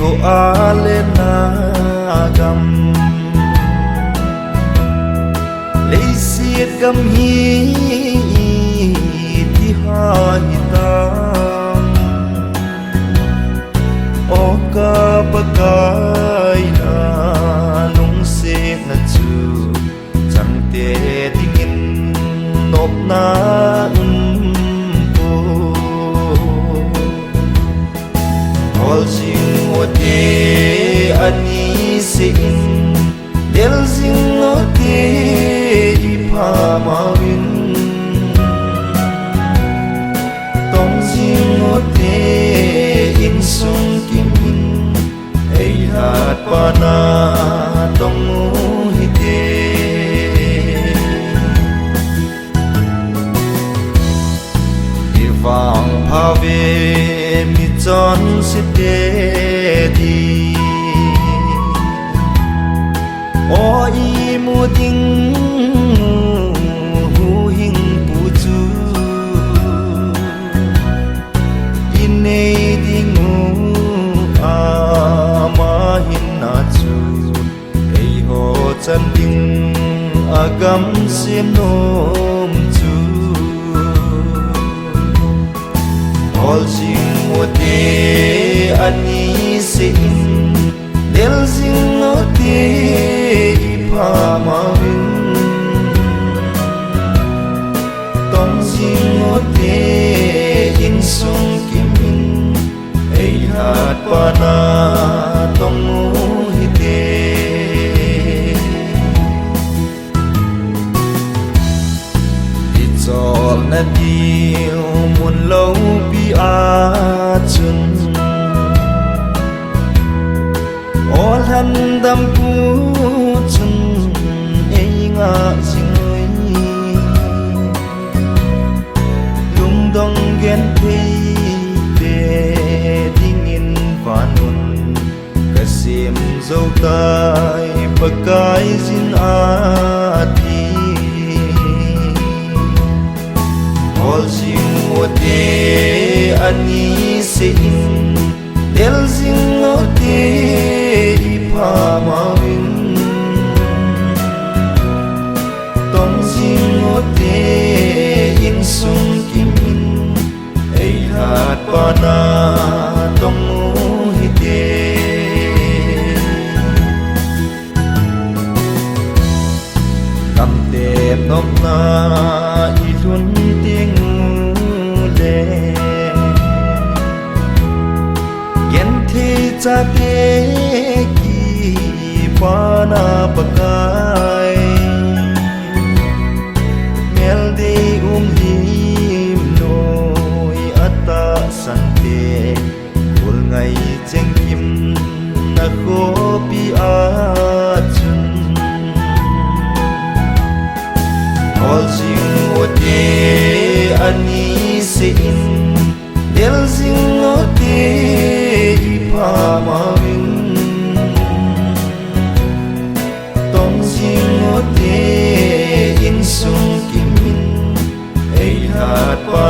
tho a le na gam lấy xiết gam hi ti ha hi ta o ka pa kai na nung se na chu chẳng te ding in nop na all sing o te ani sin del sing o te I pa ma win tong sing o te in sung kim in ei hat pa na tong mu hi te I vang pa ve mi chon si te di o I mu ding hu hing pu chu in nei ding a ma hin na chu ei ho chan ding agam sim nom chu all sing o te ani sin del sing o te I pa ma win tong sing o te in sung kim in ei hat pa na tong mu hi te I chol na diu mun lâu bi a chun all han dam pu chun ei nga sing oi lung dong gen thei te ding in van un kasim zo tai pakai zin a ti all sing o te ani sin del sing o te I pa ma win tong sing o te in sung kim in ei hat pa na tong mu hi te kam te nok na I thun ting le gen the cha te ki pa na pakai mel de lim noi ata san te ul ngai cheng kim na ko pi a chun all sing o te ani sin del sing o te I pa ma win tong sing o te in sung kim in ei hat pa